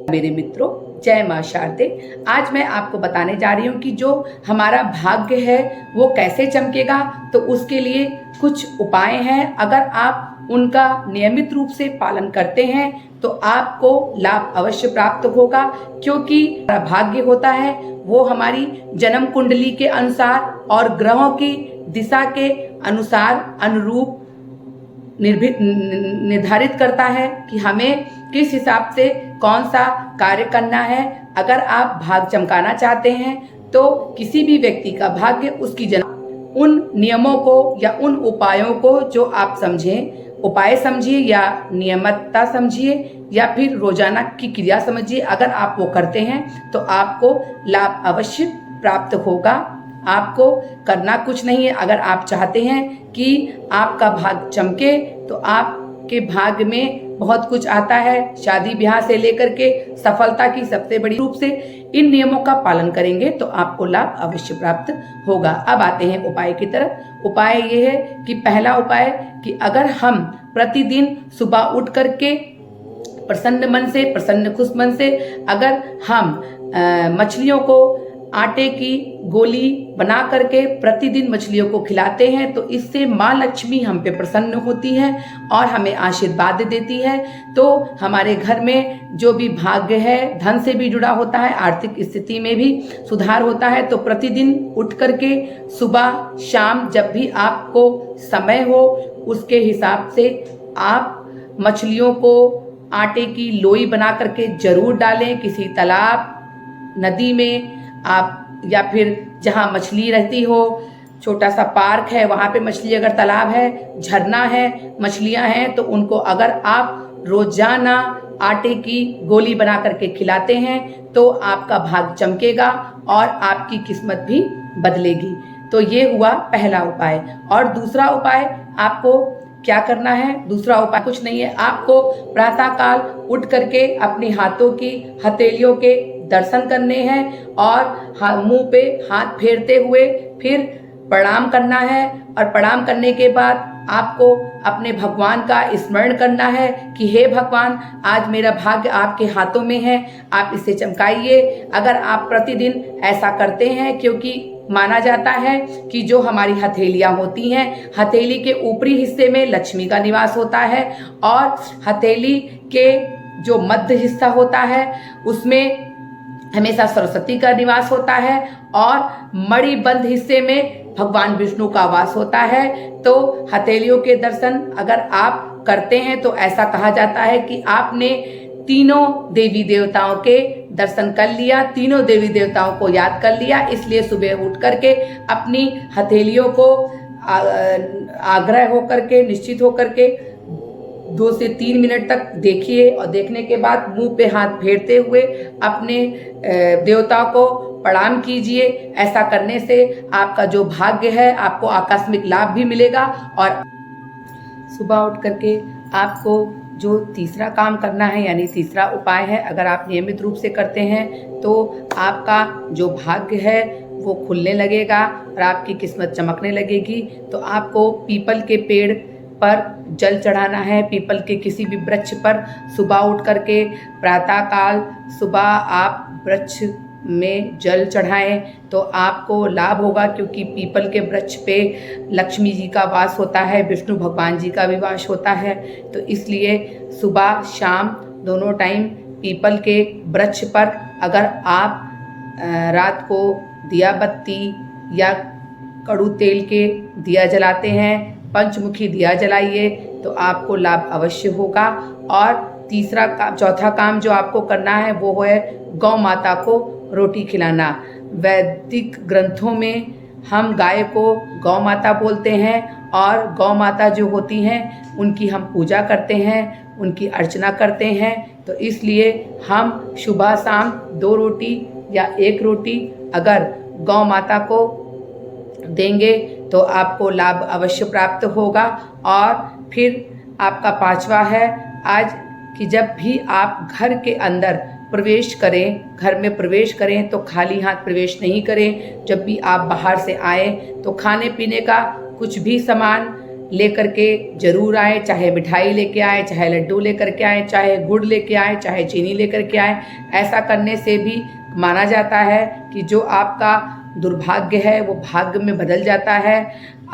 मेरे मित्रों, जय मां शारदे। आज मैं आपको बताने जा रही हूँ कि जो हमारा भाग्य है वो कैसे चमकेगा। तो उसके लिए कुछ उपाय हैं। अगर आप उनका नियमित रूप से पालन करते हैं तो आपको लाभ अवश्य प्राप्त होगा, क्योंकि भाग्य होता है वो हमारी जन्म कुंडली के अनुसार और ग्रहों की दिशा के अनुसार अनुरूप निर्धारित करता है कि हमें किस हिसाब से कौन सा कार्य करना है। अगर आप भाग्य चमकाना चाहते हैं तो किसी भी व्यक्ति का भाग्य उसकी जन्म उन नियमों को या उन उपायों को जो आप समझें, उपाय समझिए या नियमितता समझिए या फिर रोजाना की क्रिया समझिए। अगर आप वो करते हैं तो आपको लाभ अवश्य प्राप्त होगा। आपको करना कुछ नहीं है। अगर आप चाहते हैं कि आपका भाग्य चमके तो आपके भाग्य में बहुत कुछ आता है, शादी ब्याह से लेकर के सफलता की सबसे बड़ी रूप से इन नियमों का पालन करेंगे तो आपको लाभ अवश्य प्राप्त होगा। अब आते हैं उपाय की तरफ। उपाय ये है कि पहला उपाय कि अगर हम प्रतिदिन सुबह उठ करके प्रसन्न मन से, प्रसन्न खुश मन से अगर हम मछलियों को आटे की गोली बना करके प्रतिदिन मछलियों को खिलाते हैं तो इससे माँ लक्ष्मी हम पे प्रसन्न होती है और हमें आशीर्वाद देती है। तो हमारे घर में जो भी भाग्य है, धन से भी जुड़ा होता है, आर्थिक स्थिति में भी सुधार होता है। तो प्रतिदिन उठ करके सुबह शाम जब भी आपको समय हो उसके हिसाब से आप मछलियों को आटे की लोई बना करके जरूर डालें। किसी तालाब, नदी में आप या फिर जहाँ मछली रहती हो, छोटा सा पार्क है वहाँ पे मछली, अगर तालाब है, झरना है, मछलियाँ हैं तो उनको अगर आप रोजाना आटे की गोली बना करके खिलाते हैं तो आपका भाग्य चमकेगा और आपकी किस्मत भी बदलेगी। तो ये हुआ पहला उपाय। और दूसरा उपाय आपको क्या करना है? दूसरा उपाय कुछ नहीं है, आपको प्रातः काल उठ करके अपने हाथों की हथेलियों के दर्शन करने हैं और मुंह पे हाथ फेरते हुए फिर प्रणाम करना है। और प्रणाम करने के बाद आपको अपने भगवान का स्मरण करना है कि हे भगवान, आज मेरा भाग्य आपके हाथों में है, आप इसे चमकाइए। अगर आप प्रतिदिन ऐसा करते हैं, क्योंकि माना जाता है कि जो हमारी हथेलियां होती हैं, हथेली के ऊपरी हिस्से में लक्ष्मी का निवास होता है और हथेली के जो मध्य हिस्सा होता है उसमें हमेशा सरस्वती का निवास होता है और मणिबंध हिस्से में भगवान विष्णु का वास होता है। तो हथेलियों के दर्शन अगर आप करते हैं तो ऐसा कहा जाता है कि आपने तीनों देवी देवताओं के दर्शन कर लिया, तीनों देवी देवताओं को याद कर लिया। इसलिए सुबह उठ करके अपनी हथेलियों को आग्रह होकर के, निश्चित होकर के 2 से 3 मिनट तक देखिए और देखने के बाद मुंह पे हाथ फेरते हुए अपने देवता को प्रणाम कीजिए। ऐसा करने से आपका जो भाग्य है, आपको आकस्मिक लाभ भी मिलेगा। और सुबह उठ करके आपको जो तीसरा काम करना है, यानी तीसरा उपाय है, अगर आप नियमित रूप से करते हैं तो आपका जो भाग्य है वो खुलने लगेगा और आपकी किस्मत चमकने लगेगी। तो आपको पीपल के पेड़ पर जल चढ़ाना है। पीपल के किसी भी वृक्ष पर सुबह उठ करके प्रातः काल सुबह आप वृक्ष में जल चढ़ाएं तो आपको लाभ होगा, क्योंकि पीपल के वृक्ष पे लक्ष्मी जी का वास होता है, विष्णु भगवान जी का भी वास होता है। तो इसलिए सुबह शाम दोनों टाइम पीपल के वृक्ष पर अगर आप रात को दिया बत्ती या कड़ू तेल के दिया जलाते हैं, पंचमुखी दिया जलाइए तो आपको लाभ अवश्य होगा। और चौथा काम जो आपको करना है वो है गौ माता को रोटी खिलाना। वैदिक ग्रंथों में हम गाय को गौ माता बोलते हैं और गौ माता जो होती हैं उनकी हम पूजा करते हैं, उनकी अर्चना करते हैं। तो इसलिए हम सुबह शाम 2 रोटी या 1 रोटी अगर गौ माता को देंगे तो आपको लाभ अवश्य प्राप्त होगा। और फिर आपका 5वां है आज कि जब भी आप घर के अंदर प्रवेश करें, घर में प्रवेश करें तो खाली हाथ प्रवेश नहीं करें। जब भी आप बाहर से आए तो खाने पीने का कुछ भी सामान लेकर के ज़रूर आएँ, चाहे मिठाई लेके आएँ, चाहे लड्डू लेकर के आएँ, चाहे गुड़ लेके आएँ, चाहे चीनी लेकर के आएँ। ऐसा करने से भी माना जाता है कि जो आपका दुर्भाग्य है वो भाग्य में बदल जाता है।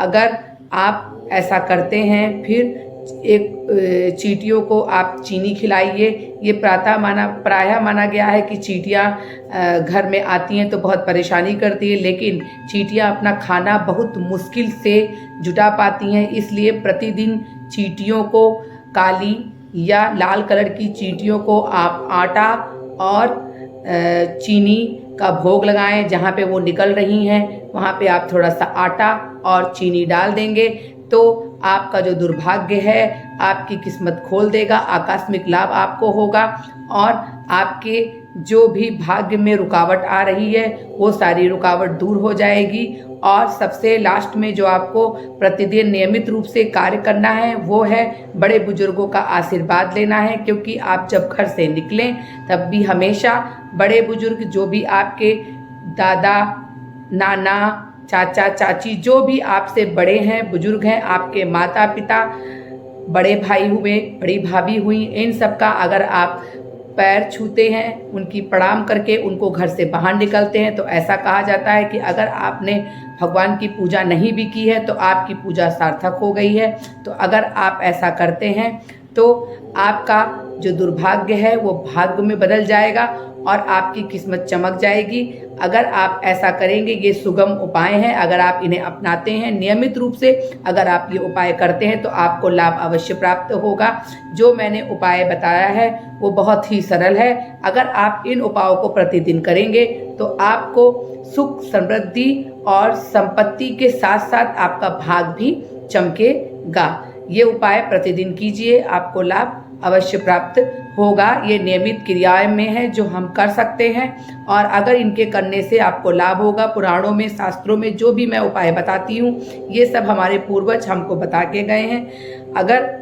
अगर आप ऐसा करते हैं, फिर एक चींटियों को आप चीनी खिलाइए। ये प्रायः माना गया है कि चींटियाँ घर में आती हैं तो बहुत परेशानी करती है, लेकिन चींटियाँ अपना खाना बहुत मुश्किल से जुटा पाती हैं। इसलिए प्रतिदिन चींटियों को, काली या लाल कलर की चींटियों को आप आटा और चीनी का भोग लगाएं। जहाँ पे वो निकल रही हैं वहाँ पे आप थोड़ा सा आटा और चीनी डाल देंगे तो आपका जो दुर्भाग्य है आपकी किस्मत खोल देगा, आकस्मिक लाभ आपको होगा और आपके जो भी भाग्य में रुकावट आ रही है वो सारी रुकावट दूर हो जाएगी। और सबसे लास्ट में जो आपको प्रतिदिन नियमित रूप से कार्य करना है वो है बड़े बुजुर्गों का आशीर्वाद लेना है, क्योंकि आप जब घर से निकलें तब भी हमेशा बड़े बुजुर्ग, जो भी आपके दादा, नाना, चाचा, चाची, जो भी आपसे बड़े हैं, बुजुर्ग हैं, आपके माता पिता, बड़े भाई हुए, बड़ी भाभी हुई, इन सब का अगर आप पैर छूते हैं, उनकी प्रणाम करके उनको घर से बाहर निकलते हैं, तो ऐसा कहा जाता है कि अगर आपने भगवान की पूजा नहीं भी की है तो आपकी पूजा सार्थक हो गई है। तो अगर आप ऐसा करते हैं तो आपका जो दुर्भाग्य है वो भाग्य में बदल जाएगा और आपकी किस्मत चमक जाएगी। अगर आप ऐसा करेंगे, ये सुगम उपाय हैं, अगर आप इन्हें अपनाते हैं नियमित रूप से, अगर आप ये उपाय करते हैं तो आपको लाभ अवश्य प्राप्त होगा। जो मैंने उपाय बताया है वो बहुत ही सरल है। अगर आप इन उपायों को प्रतिदिन करेंगे तो आपको सुख, समृद्धि और संपत्ति के साथ साथ आपका भाग भी चमकेगा। ये उपाय प्रतिदिन कीजिए, आपको लाभ अवश्य प्राप्त होगा। ये नियमित क्रियाएं में है जो हम कर सकते हैं और अगर इनके करने से आपको लाभ होगा। पुराणों में, शास्त्रों में जो भी मैं उपाय बताती हूँ ये सब हमारे पूर्वज हमको बता के गए हैं। अगर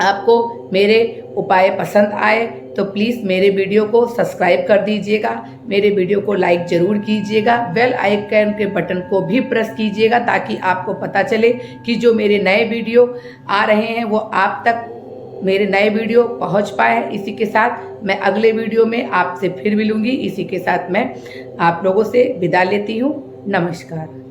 आपको मेरे उपाय पसंद आए तो प्लीज़ मेरे वीडियो को सब्सक्राइब कर दीजिएगा, मेरे वीडियो को लाइक ज़रूर कीजिएगा, बेल आइकन के बटन को भी प्रेस कीजिएगा ताकि आपको पता चले कि जो मेरे नए वीडियो आ रहे हैं वो आप तक मेरे नए वीडियो पहुंच पाए। इसी के साथ मैं अगले वीडियो में आपसे फिर मिलूंगी। इसी के साथ मैं आप लोगों से विदा लेती हूँ। नमस्कार।